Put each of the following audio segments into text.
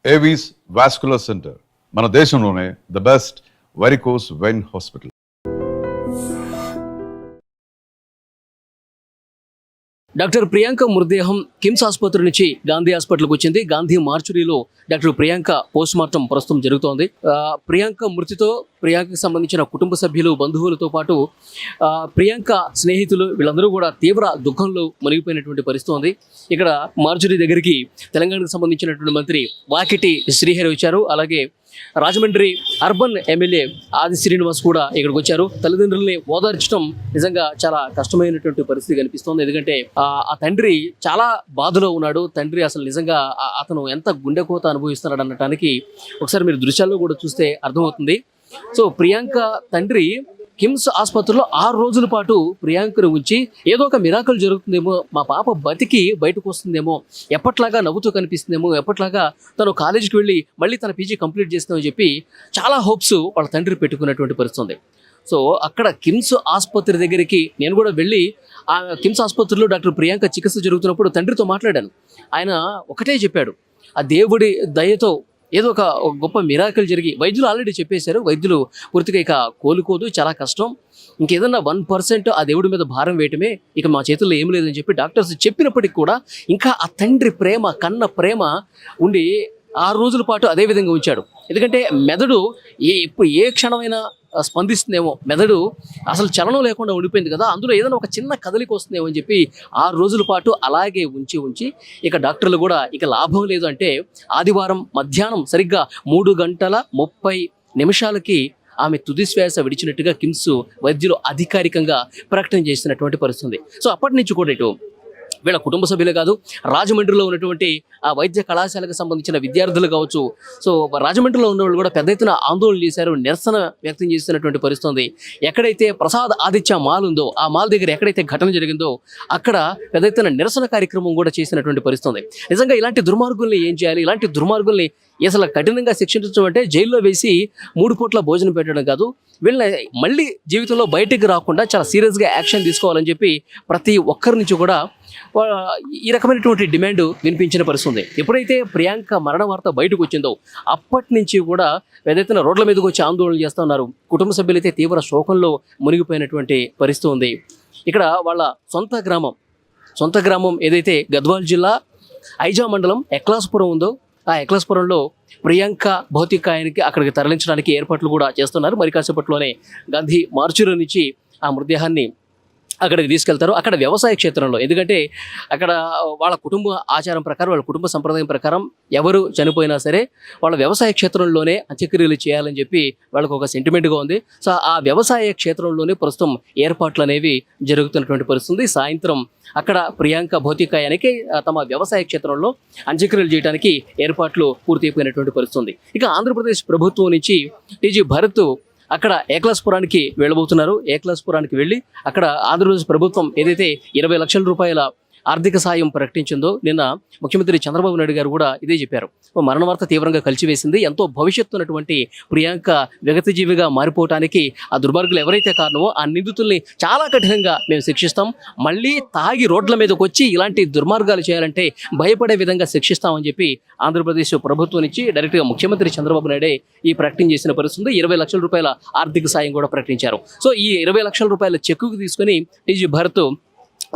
Avis vascular centre మన దేశంలోనే the best varicose vein hospital. Doctor Priyanka మృతదేహం కిమ్స్ ఆసుపత్రి నుంచి గాంధీ హాస్పిటల్కి వచ్చింది. గాంధీ మార్చురీలో డాక్టర్ ప్రియాంక పోస్ట్ మార్టం ప్రస్తుతం జరుగుతోంది. ప్రియాంక మృతితో ప్రియాంకకు సంబంధించిన కుటుంబ సభ్యులు, బంధువులతో పాటు ప్రియాంక స్నేహితులు వీళ్ళందరూ కూడా తీవ్ర దుఃఖంలో మునిగిపోయినటువంటి పరిస్థితి ఉంది. ఇక్కడ మార్చురీ దగ్గరికి తెలంగాణకు సంబంధించినటువంటి మంత్రి వాకిటి శ్రీహరి వచ్చారు. అలాగే రాజమండ్రి అర్బన్ ఎమ్మెల్యే ఆది శ్రీనివాస్ కూడా ఇక్కడికి వచ్చారు. తల్లిదండ్రుల్ని ఓదార్చడం నిజంగా చాలా కష్టమైనటువంటి పరిస్థితి కనిపిస్తోంది. ఎందుకంటే ఆ తండ్రి చాలా బాధలో ఉన్నాడు. తండ్రి అసలు నిజంగా అతను ఎంత గుండెకోత అనుభవిస్తున్నాడు అనటానికి ఒకసారి మీరు దృశ్యాల్లో కూడా చూస్తే అర్థమవుతుంది. సో ప్రియాంక తండ్రి కిమ్స్ ఆసుపత్రిలో 6 రోజుల పాటు ప్రియాంకను ఉంచి ఏదో ఒక మిరాకల్ జరుగుతుందేమో, మా పాప బతికి బయటకు వస్తుందేమో, ఎప్పట్లాగా నవ్వుతూ కనిపిస్తుందేమో, ఎప్పట్లాగా తను కాలేజీకి వెళ్ళి మళ్ళీ తన పీజీ కంప్లీట్ చేస్తామని చెప్పి చాలా హోప్స్ వాళ్ళ తండ్రి పెట్టుకున్నటువంటి పరిస్థితి ఉంది. సో అక్కడ కిమ్స్ ఆసుపత్రి దగ్గరికి నేను కూడా వెళ్ళి ఆ కిమ్స్ ఆసుపత్రిలో డాక్టర్ ప్రియాంక చికిత్స జరుగుతున్నప్పుడు తండ్రితో మాట్లాడాను. ఆయన ఒకటే చెప్పాడు, ఆ దేవుడి దయతో ఏదో ఒక గొప్ప మిరాకిల్ జరిగి, వైద్యులు ఆల్రెడీ చెప్పేశారు, వైద్యులు పూర్తిగా ఇక కోలుకోదు, చాలా కష్టం, ఇంకేదన్నా 1% ఆ దేవుడి మీద భారం వేయటమే, ఇక మా చేతుల్లో ఏం లేదని చెప్పి డాక్టర్స్ చెప్పినప్పటికీ కూడా ఇంకా ఆ తండ్రి ప్రేమ, కన్న ప్రేమ ఉండి 6 రోజుల పాటు అదే విధంగా ఉంచాడు. ఎందుకంటే మెదడు ఇప్పుడు ఏ క్షణమైనా స్పందిస్తుందేమో, మెదడు అసలు చలనం లేకుండా ఉండిపోయింది కదా, అందులో ఏదైనా ఒక చిన్న కదలిక వస్తుందేమో అని చెప్పి 6 రోజుల పాటు అలాగే ఉంచి ఇక డాక్టర్లు కూడా ఇక లాభం లేదు అంటే ఆదివారం మధ్యాహ్నం సరిగ్గా 3:30 ఆమె తుది శ్వాస విడిచినట్టుగా కిమ్స్ వైద్యులు అధికారికంగా ప్రకటన చేసినటువంటి పరిస్థితి. సో అప్పటి నుంచి కూడా ఇటు వీళ్ళ కుటుంబ సభ్యులే కాదు, రాజమండ్రిలో ఉన్నటువంటి ఆ వైద్య కళాశాలకు సంబంధించిన విద్యార్థులు కావచ్చు, సో రాజమండ్రిలో ఉన్న వాళ్ళు కూడా పెద్ద ఎత్తున ఆందోళన చేశారు, నిరసన వ్యక్తం చేస్తున్నటువంటి పరిస్థితి. ఎక్కడైతే ప్రసాద్ ఆదిత్య మాల్ ఉందో ఆ మాల్ దగ్గర ఎక్కడైతే ఘటన జరిగిందో అక్కడ పెద్ద ఎత్తున నిరసన కార్యక్రమం కూడా చేసినటువంటి పరిస్థితి. నిజంగా ఇలాంటి దుర్మార్గుల్ని ఏం చేయాలి, ఇలాంటి దుర్మార్గుల్ని అసలు కఠినంగా శిక్షించడం అంటే జైల్లో వేసి 3 పూట్ల భోజనం పెట్టడం కాదు, వీళ్ళని మళ్ళీ జీవితంలో బయటికి రాకుండా చాలా సీరియస్గా యాక్షన్ తీసుకోవాలని చెప్పి ప్రతి ఒక్కరి నుంచి కూడా ఈ రకమైనటువంటి డిమాండ్ వినిపించిన పరిస్థితి. ఎప్పుడైతే ప్రియాంక మరణ వార్త బయటకు వచ్చిందో అప్పటి నుంచి కూడా పెద్ద ఎత్తున రోడ్ల మీదకి వచ్చి ఆందోళనలు చేస్తూ ఉన్నారు. కుటుంబ సభ్యులైతే తీవ్ర శోకంలో మునిగిపోయినటువంటి పరిస్థితి ఉంది. ఇక్కడ వాళ్ళ సొంత గ్రామం ఏదైతే గద్వాల్ జిల్లా ఐజా మండలం ఎక్లాస్పురం ఉందో ఆ ఎక్లాస్పురంలో ప్రియాంక భౌతికాయానికి అక్కడికి తరలించడానికి ఏర్పాట్లు కూడా చేస్తున్నారు. మరి కాసేపట్లోనే గాంధీ మార్చురీ నుంచి ఆ మృతదేహాన్ని అక్కడికి తీసుకెళ్తారు. అక్కడ వ్యవసాయ క్షేత్రంలో, ఎందుకంటే అక్కడ వాళ్ళ కుటుంబ ఆచారం ప్రకారం, వాళ్ళ కుటుంబ సంప్రదాయం ప్రకారం ఎవరు చనిపోయినా సరే వాళ్ళ వ్యవసాయ క్షేత్రంలోనే అంత్యక్రియలు చేయాలని చెప్పి వాళ్ళకు ఒక సెంటిమెంట్గా ఉంది. సో ఆ వ్యవసాయ క్షేత్రంలోనే ప్రస్తుతం ఏర్పాట్లు అనేవి జరుగుతున్నటువంటి పరిస్థితి. సాయంత్రం అక్కడ ప్రియాంక భౌతికాయానికి తమ వ్యవసాయ క్షేత్రంలో అంత్యక్రియలు చేయడానికి ఏర్పాట్లు పూర్తయిపోయినటువంటి పరిస్థితి. ఇక ఆంధ్రప్రదేశ్ ప్రభుత్వం నుంచి టీజీ భరత్ అక్కడ ఏక్లాస్పురానికి వెళ్ళబోతున్నారు. ఏక్లాస్పురానికి వెళ్ళి అక్కడ ఆంధ్రప్రదేశ్ ప్రభుత్వం ఏదైతే 20 లక్షల రూపాయల ఆర్థిక సాయం ప్రకటించిందో నిన్న ముఖ్యమంత్రి చంద్రబాబు నాయుడు గారు కూడా ఇదే చెప్పారు. మరణ వార్త తీవ్రంగా కలిచివేసింది. ఎంతో భవిష్యత్తు ఉన్నటువంటి ప్రియాంక విగతజీవిగా మారిపోవటానికి ఆ దుర్మార్గులు ఎవరైతే కారణమో ఆ నిందితుల్ని చాలా కఠినంగా మేము శిక్షిస్తాం, మళ్ళీ తాగి రోడ్ల మీదకి వచ్చి ఇలాంటి దుర్మార్గాలు చేయాలంటే భయపడే విధంగా శిక్షిస్తామని చెప్పి ఆంధ్రప్రదేశ్ ప్రభుత్వం నుంచి డైరెక్ట్గా ముఖ్యమంత్రి చంద్రబాబు నాయుడే ఈ ప్రకటన చేసిన పరిస్థితి. 20 లక్షల రూపాయల ఆర్థిక సాయం కూడా ప్రకటించారు. సో ఈ 20 లక్షల రూపాయల చెక్కుకు తీసుకొని టీజీ భరత్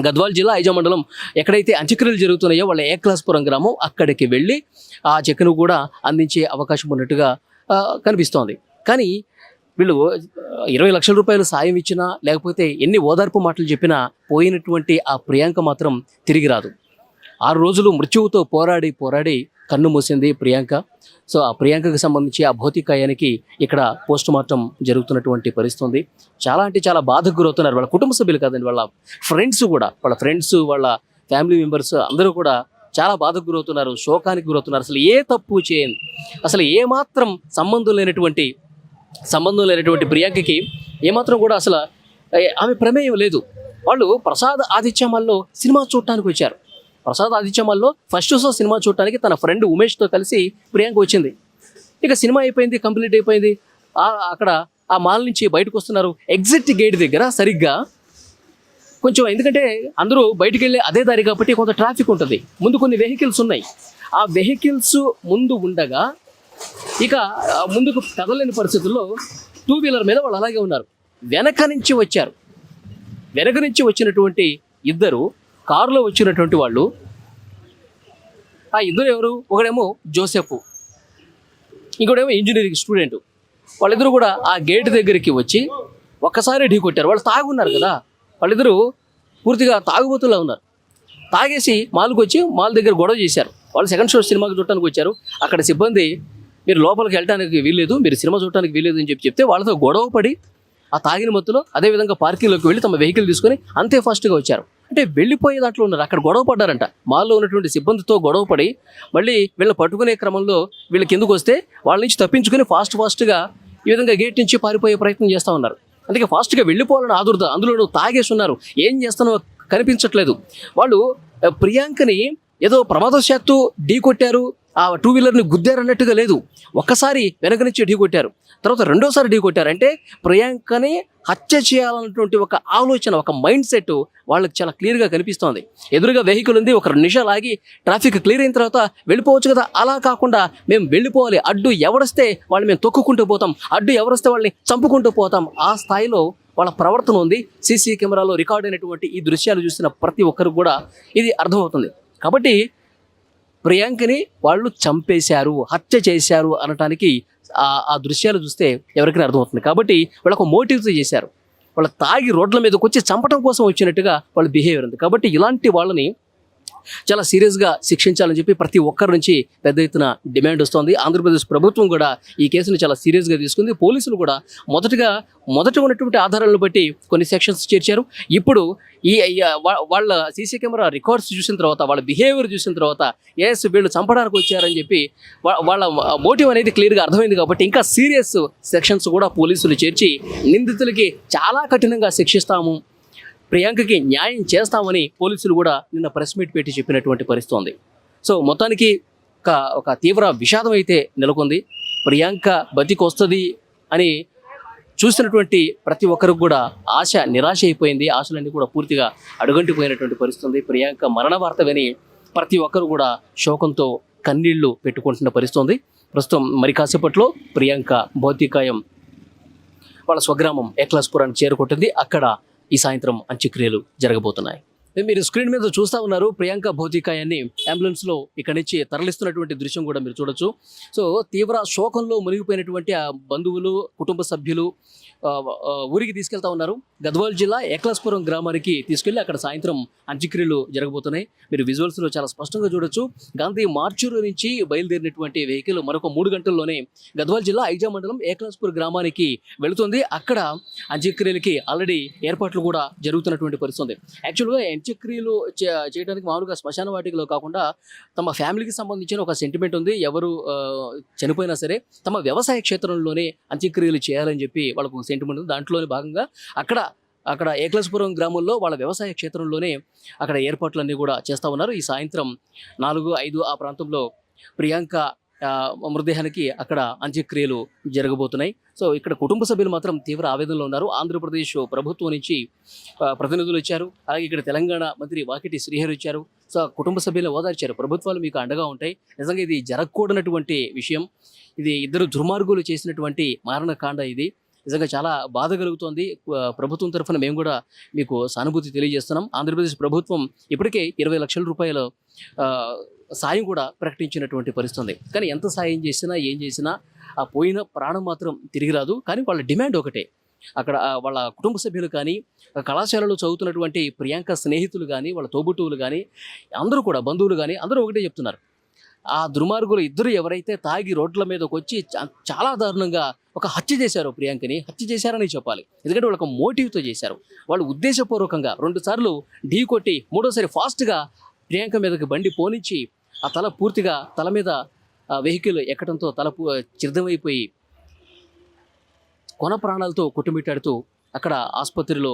గద్వాల్ జిల్లా ఐజా మండలం ఎక్కడైతే అంత్యక్రియలు జరుగుతున్నాయో వాళ్ళ ఏక్లాస్పురం గ్రామం అక్కడికి వెళ్ళి ఆ చెక్కును కూడా అందించే అవకాశం ఉన్నట్టుగా కనిపిస్తోంది. కానీ వీళ్ళు 20 లక్షల రూపాయలు సాయం ఇచ్చినా లేకపోతే ఎన్ని ఓదార్పు మాటలు చెప్పినా పోయినటువంటి ఆ ప్రియాంక మాత్రం తిరిగి రాదు. 6 రోజులు మృత్యువుతో పోరాడి కన్ను మూసింది ప్రియాంక. సో ఆ ప్రియాంకకు సంబంధించి ఆ భౌతికాయానికి ఇక్కడ పోస్ట్ మార్టం జరుగుతున్నటువంటి పరిస్థితి. చాలా అంటే చాలా బాధకు గురవుతున్నారు. వాళ్ళ కుటుంబ సభ్యులు కాదండి, వాళ్ళ ఫ్రెండ్స్ కూడా, వాళ్ళ ఫ్యామిలీ మెంబర్స్ అందరూ కూడా చాలా బాధకు గురవుతున్నారు, శోకానికి గురవుతున్నారు. అసలు ఏ తప్పు చేయని, అసలు ఏమాత్రం సంబంధం లేనటువంటి ప్రియాంకకి ఏమాత్రం కూడా అసలు ఆమె ప్రమేయం లేదు. వాళ్ళు ప్రసాద్ ఆదిత్య మాల్లో సినిమా చూడటానికి వచ్చారు. ప్రసాద్ ఆదిత్య మాల్లో ఫస్ట్ షో సినిమా చూడటానికి తన ఫ్రెండ్ ఉమేష్తో కలిసి ప్రియాంక వచ్చింది. ఇక సినిమా అయిపోయింది, కంప్లీట్ అయిపోయింది. అక్కడ ఆ మాల్ నుంచి బయటకు వస్తున్నారు. ఎగ్జిట్ గేట్ దగ్గర సరిగ్గా కొంచెం, ఎందుకంటే అందరూ బయటికి వెళ్ళే అదే దారి కాబట్టి కొంత ట్రాఫిక్ ఉంటుంది, ముందు కొన్ని వెహికల్స్ ఉన్నాయి. ఆ వెహికల్స్ ముందు ఉండగా ఇక ముందుకు కదలేని పరిస్థితుల్లో 2 వీలర్ మీద వాళ్ళు అలాగే ఉన్నారు. వెనక నుంచి వచ్చినటువంటి ఇద్దరు కారులో వచ్చినటువంటి వాళ్ళు, ఆ ఇద్దరు ఎవరు? ఒకడేమో జోసెఫ్, ఇంకోటేమో ఇంజనీరింగ్ స్టూడెంట్. వాళ్ళిద్దరూ కూడా ఆ గేట్ దగ్గరికి వచ్చి ఒక్కసారి ఢీ కొట్టారు. వాళ్ళు తాగున్నారు కదా, వాళ్ళిద్దరూ పూర్తిగా తాగుబోతులా ఉన్నారు. తాగేసి మాల్కి వచ్చి మాల్ దగ్గర గొడవ చేశారు. వాళ్ళు సెకండ్ షో సినిమాకి చూడటానికి వచ్చారు. అక్కడ సిబ్బంది మీరు లోపలికి వెళ్ళడానికి వీల్లేదు, మీరు సినిమా చూడటానికి వీల్లేదు అని చెప్తే వాళ్ళతో గొడవ పడి ఆ తాగిన మత్తులో అదేవిధంగా పార్కింగ్లోకి వెళ్ళి తమ వెహికల్ తీసుకొని అంతే ఫాస్ట్గా వచ్చారు. అంటే వెళ్ళిపోయే దాంట్లో ఉన్నారు. అక్కడ గొడవ పడ్డారంట. మాల్లో ఉన్నటువంటి సిబ్బందితో గొడవ పడి మళ్ళీ వీళ్ళని పట్టుకునే క్రమంలో వీళ్ళకి ఎందుకు వస్తే వాళ్ళ నుంచి తప్పించుకొని ఫాస్ట్గా ఈ విధంగా గేట్ నుంచి పారిపోయే ప్రయత్నం చేస్తూ ఉన్నారు. అందుకే ఫాస్ట్గా వెళ్ళిపోవాలని ఆదుర్ద. అందులో తాగేసి ఉన్నారు. ఏం చేస్తానో కనిపించట్లేదు. వాళ్ళు ప్రియాంకని ఏదో ప్రమాదవశాత్తు ఢీ కొట్టారు, ఆ 2 వీలర్ని గుద్దారు అన్నట్టుగా లేదు. ఒక్కసారి వెనక నుంచి ఢీ కొట్టారు, తర్వాత రెండోసారి ఢీ కొట్టారు. అంటే ప్రియాంకని హత్య చేయాలన్నటువంటి ఒక ఆలోచన, ఒక మైండ్ సెట్ వాళ్ళకి చాలా క్లియర్గా కనిపిస్తోంది. ఎదురుగా వెహికల్ ఉంది, ఒక 2 నిమిషాలు ఆగి ట్రాఫిక్ క్లియర్ అయిన తర్వాత వెళ్ళిపోవచ్చు కదా. అలా కాకుండా మేము వెళ్ళిపోవాలి, అడ్డు ఎవరొస్తే వాళ్ళు మేము తొక్కుకుంటూ పోతాం, అడ్డు ఎవరొస్తే వాళ్ళని చంపుకుంటూ పోతాం, ఆ స్థాయిలో వాళ్ళ ప్రవర్తన ఉంది. సీసీ కెమెరాలో రికార్డ్ అయినటువంటి ఈ దృశ్యాలు చూసిన ప్రతి ఒక్కరికి కూడా ఇది అర్థమవుతుంది. కాబట్టి ప్రియాంకని వాళ్ళు చంపేశారు, హత్య చేశారు అనటానికి ఆ దృశ్యాలు చూస్తే ఎవరికైనా అర్థమవుతుంది. కాబట్టి వాళ్ళు ఒక మోటివ్తో చేశారు. వాళ్ళు తాగి రోడ్ల మీదకి వచ్చి చంపడం కోసం వచ్చినట్టుగా వాళ్ళ బిహేవియర్ ఉంది. కాబట్టి ఇలాంటి వాళ్ళని చాలా సీరియస్గా శిక్షించాలని చెప్పి ప్రతి ఒక్కరి నుంచి పెద్ద ఎత్తున డిమాండ్ వస్తోంది. ఆంధ్రప్రదేశ్ ప్రభుత్వం కూడా ఈ కేసును చాలా సీరియస్గా తీసుకుంది. పోలీసులు కూడా మొదట ఉన్నటువంటి ఆధారాలను బట్టి కొన్ని సెక్షన్స్ చేర్చారు. ఇప్పుడు వాళ్ళ సీసీ కెమెరా రికార్డ్స్ చూసిన తర్వాత, వాళ్ళ బిహేవియర్ చూసిన తర్వాత వీళ్ళు చంపడానికి వచ్చారని చెప్పి వాళ్ళ మోటివ్ అనేది క్లియర్గా అర్థమైంది. కాబట్టి ఇంకా సీరియస్ సెక్షన్స్ కూడా పోలీసులు చేర్చి నిందితులకి చాలా కఠినంగా శిక్షిస్తాము, ప్రియాంకకి న్యాయం చేస్తామని పోలీసులు కూడా నిన్న ప్రెస్ మీట్ పెట్టి చెప్పినటువంటి పరిస్థితి ఉంది. సో మొత్తానికి ఒక తీవ్ర విషాదం అయితే నెలకొంది. ప్రియాంక బతికొస్తుంది అని చూసినటువంటి ప్రతి ఒక్కరికి కూడా నిరాశ అయిపోయింది. ఆశలన్నీ కూడా పూర్తిగా అడుగంటిపోయినటువంటి పరిస్థితి ఉంది. ప్రియాంక మరణ వార్త విని ప్రతి ఒక్కరు కూడా శోకంతో కన్నీళ్లు పెట్టుకుంటున్న పరిస్థితి ఉంది. ప్రస్తుతం మరి కాసేపట్లో ప్రియాంక భౌతికాయం వాళ్ళ స్వగ్రామం ఏక్లాస్పురానికి చేరుకుంటుంది. అక్కడ ఈ సాయంత్రం అంత్యక్రియలు జరగబోతున్నాయి. మీరు స్క్రీన్ మీద చూస్తూ ఉన్నారు ప్రియాంక భౌతికాయాన్ని అంబులెన్స్లో ఇక్కడి నుంచి తరలిస్తున్నటువంటి దృశ్యం కూడా మీరు చూడొచ్చు. సో తీవ్ర శోకంలో మునిగిపోయినటువంటి ఆ బంధువులు, కుటుంబ సభ్యులు ఊరికి తీసుకెళ్తా ఉన్నారు. గద్వాల్ జిల్లా ఏక్లాస్పురం గ్రామానికి తీసుకెళ్లి అక్కడ సాయంత్రం అంత్యక్రియలు జరగబోతున్నాయి. మీరు విజువల్స్లో చాలా స్పష్టంగా చూడొచ్చు. గాంధీ మార్చూరు నుంచి బయలుదేరినటువంటి వెహికల్ మరొక 3 గంటల్లోనే గద్వాల్ జిల్లా ఐజా మండలం ఏక్లాస్పూర్ గ్రామానికి వెళుతుంది. అక్కడ అంత్యక్రియలకి ఆల్రెడీ ఏర్పాట్లు కూడా జరుగుతున్నటువంటి పరిస్థితి. యాక్చువల్గా అంత్యక్రియలు చేయడానికి మామూలుగా శ్మశాన వాటికలో కాకుండా తమ ఫ్యామిలీకి సంబంధించిన ఒక సెంటిమెంట్ ఉంది. ఎవరు చనిపోయినా సరే తమ వ్యవసాయ క్షేత్రంలోనే అంత్యక్రియలు చేయాలని చెప్పి వాళ్ళకు సెంటిమెంట్ ఉంది. దాంట్లోనే భాగంగా అక్కడ ఏక్లాస్పురం గ్రామంలో వాళ్ళ వ్యవసాయ క్షేత్రంలోనే అక్కడ ఏర్పాట్లన్నీ కూడా చేస్తూ ఉన్నారు. ఈ సాయంత్రం 4-5 ఆ ప్రాంతంలో ప్రియాంక మృతదేహానికి అక్కడ అంత్యక్రియలు జరగబోతున్నాయి. సో ఇక్కడ కుటుంబ సభ్యులు మాత్రం తీవ్ర ఆవేదనలో ఉన్నారు. ఆంధ్రప్రదేశ్ ప్రభుత్వం నుంచి ప్రతినిధులు వచ్చారు. అలాగే ఇక్కడ తెలంగాణ మంత్రి వాకిటి శ్రీహరి వచ్చారు. సో కుటుంబ సభ్యులను ఓదార్చారు. ప్రభుత్వాలు మీకు అండగా ఉంటాయి. నిజంగా ఇది జరగకూడనటువంటి విషయం. ఇది ఇద్దరు దుర్మార్గులు చేసినటువంటి మారణకాండ. ఇది నిజంగా చాలా బాధ కలుగుతోంది. ప్రభుత్వం తరఫున మేము కూడా మీకు సానుభూతి తెలియజేస్తున్నాం. ఆంధ్రప్రదేశ్ ప్రభుత్వం ఇప్పటికే 20 లక్షల రూపాయల సాయం కూడా ప్రకటించినటువంటి పరిస్థితి. కానీ ఎంత సాయం చేసినా ఏం చేసినా ఆ పోయిన ప్రాణం మాత్రం తిరిగి రాదు. కానీ వాళ్ళ డిమాండ్ ఒకటే. అక్కడ వాళ్ళ కుటుంబ సభ్యులు కానీ, కళాశాలలో చదువుతున్నటువంటి ప్రియాంక స్నేహితులు కానీ, వాళ్ళ తోబుట్టువులు కానీ, అందరూ కూడా బంధువులు కానీ అందరూ ఒకటే చెప్తున్నారు. ఆ దుర్మార్గులు ఇద్దరు ఎవరైతే తాగి రోడ్ల మీదకి వచ్చి చాలా దారుణంగా ఒక హత్య చేశారో, ప్రియాంకని హత్య చేశారని చెప్పాలి. ఎందుకంటే వాళ్ళకి మోటివ్తో చేశారు. వాళ్ళు ఉద్దేశపూర్వకంగా 2 సార్లు ఢీ కొట్టి 3వసారి ఫాస్ట్గా ప్రియాంక మీదకి బండి పోనిచ్చి ఆ తల మీద వెహికల్ ఎక్కడంతో తల చిర్థమైపోయి కొన ప్రాణాలతో కొట్టుమిట్టాడుతూ అక్కడ ఆసుపత్రిలో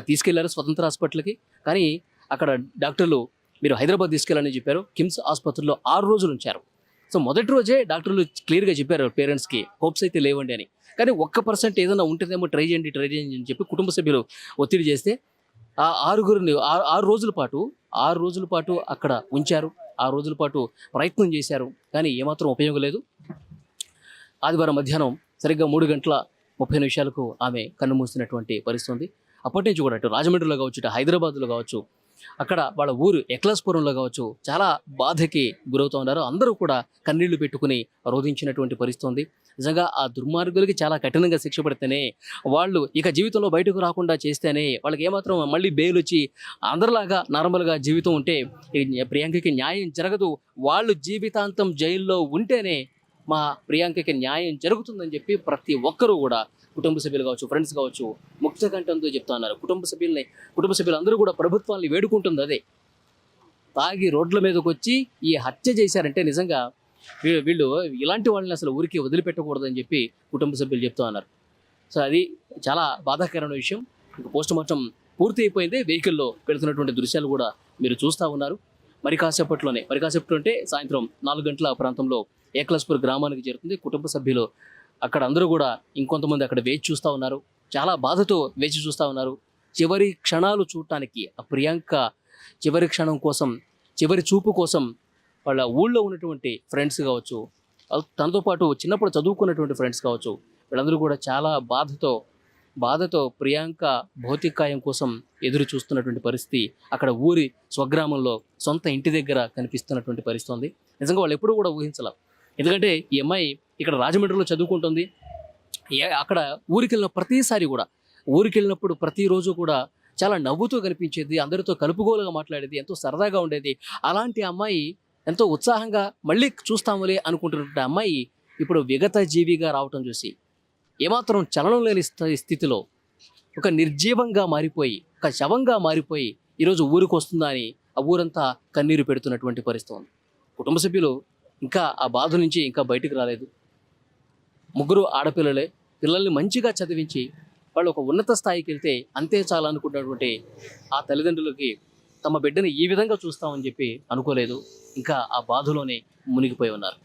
తీసుకెళ్లారు, స్వతంత్ర హాస్పిటల్కి. కానీ అక్కడ డాక్టర్లు మీరు హైదరాబాద్ తీసుకెళ్ళాలని చెప్పారు. కిమ్స్ ఆసుపత్రిలో 6 రోజులు ఉంచారు. సో మొదటి రోజే డాక్టర్లు క్లియర్గా చెప్పారు పేరెంట్స్కి హోప్స్ అయితే లేవండి అని. కానీ 1% ఏదైనా ఉంటుందేమో ట్రై చేయండి అని చెప్పి కుటుంబ సభ్యులు ఒత్తిడి చేస్తే ఆ 6 రోజుల పాటు అక్కడ ఉంచారు. ఆ రోజుల పాటు ప్రయత్నం చేశారు, కానీ ఏమాత్రం ఉపయోగం లేదు. ఆదివారం మధ్యాహ్నం సరిగ్గా 3:30 ఆమె కన్నుమూసినటువంటి పరిస్థితి ఉంది. అప్పటి నుంచి కూడా అటు రాజమండ్రిలో కావచ్చు, ఇటు హైదరాబాద్లో కావచ్చు, అక్కడ వాళ్ళ ఊరు ఎక్లాస్పురంలో కావచ్చు చాలా బాధకి గురవుతూ ఉన్నారు. అందరూ కూడా కన్నీళ్లు పెట్టుకుని రోధించినటువంటి పరిస్థితి ఉంది. నిజంగా ఆ దుర్మార్గులకి చాలా కఠినంగా శిక్ష పడితేనే, వాళ్ళు ఇక జీవితంలో బయటకు రాకుండా చేస్తేనే, వాళ్ళకి ఏమాత్రం మళ్ళీ బెయిల్ వచ్చి అందరిలాగా నార్మల్గా జీవితం ఉంటే ప్రియాంకకి న్యాయం జరగదు. వాళ్ళు జీవితాంతం జైల్లో ఉంటేనే మా ప్రియాంకకి న్యాయం జరుగుతుందని చెప్పి ప్రతి ఒక్కరూ కూడా, కుటుంబ సభ్యులు కావచ్చు, ఫ్రెండ్స్ కావచ్చు, ముక్త కంఠంతో చెప్తా ఉన్నారు. కుటుంబ సభ్యులందరూ కూడా ప్రభుత్వాన్ని వేడుకుంటుంది అదే. తాగి రోడ్ల మీదకి వచ్చి ఈ హత్య చేశారంటే నిజంగా వీళ్ళు ఇలాంటి వాళ్ళని అసలు ఊరికి వదిలిపెట్టకూడదని చెప్పి కుటుంబ సభ్యులు చెప్తా ఉన్నారు. సో అది చాలా బాధాకరమైన విషయం. ఇంకా పోస్ట్ మార్టం పూర్తి అయిపోయింది. వెహికల్లో పెడుతున్నటువంటి దృశ్యాలు కూడా మీరు చూస్తూ ఉన్నారు. మరి కాసేపట్లో అంటే సాయంత్రం 4 గంటల ప్రాంతంలో ఏక్లాస్పూర్ గ్రామానికి చేరుతుంది. కుటుంబ సభ్యులు అక్కడ అందరూ కూడా ఇంకొంతమంది అక్కడ వేచి చూస్తూ ఉన్నారు. చాలా బాధతో వేచి చూస్తూ ఉన్నారు. చివరి క్షణాలు చూడటానికి ఆ ప్రియాంక చివరి క్షణం కోసం, చివరి చూపు కోసం వాళ్ళ ఊళ్ళో ఉన్నటువంటి ఫ్రెండ్స్ కావచ్చు, తనతో పాటు చిన్నప్పుడు చదువుకున్నటువంటి ఫ్రెండ్స్ కావచ్చు, వీళ్ళందరూ కూడా చాలా బాధతో ప్రియాంక భౌతికాయం కోసం ఎదురు చూస్తున్నటువంటి పరిస్థితి అక్కడ ఊరి స్వగ్రామంలో సొంత ఇంటి దగ్గర కనిపిస్తున్నటువంటి పరిస్థితి ఉంది. నిజంగా వాళ్ళు ఎప్పుడూ కూడా ఊహించాల. ఎందుకంటే ఈ అమ్మాయి ఇక్కడ రాజమండ్రిలో చదువుకుంటుంది. అక్కడ ఊరికి వెళ్ళినప్పుడు ప్రతిరోజు కూడా చాలా నవ్వుతూ కనిపించేది, అందరితో కలుపుగోలుగా మాట్లాడేది, ఎంతో సరదాగా ఉండేది. అలాంటి అమ్మాయి ఎంతో ఉత్సాహంగా మళ్ళీ చూస్తాములే అనుకుంటున్నటువంటి అమ్మాయి ఇప్పుడు విగత జీవిగా రావటం చూసి, ఏమాత్రం చలనం లేని స్థితిలో ఒక నిర్జీవంగా మారిపోయి, ఒక శవంగా మారిపోయి ఈరోజు ఊరికి వస్తుందా అని ఆ ఊరంతా కన్నీరు పెడుతున్నటువంటి పరిస్థితి ఉంది. కుటుంబ సభ్యులు ఇంకా ఆ బాధ నుంచి ఇంకా బయటికి రాలేదు. 3 ఆడపిల్లలే, పిల్లల్ని మంచిగా చదివించి వాళ్ళు ఒక ఉన్నత స్థాయికి వెళ్తే అంతే చాలా అనుకున్నటువంటి ఆ తల్లిదండ్రులకి తమ బిడ్డని ఈ విధంగా చూస్తామని చెప్పి అనుకోలేదు. ఇంకా ఆ బాధలోనే మునిగిపోయి ఉన్నారు.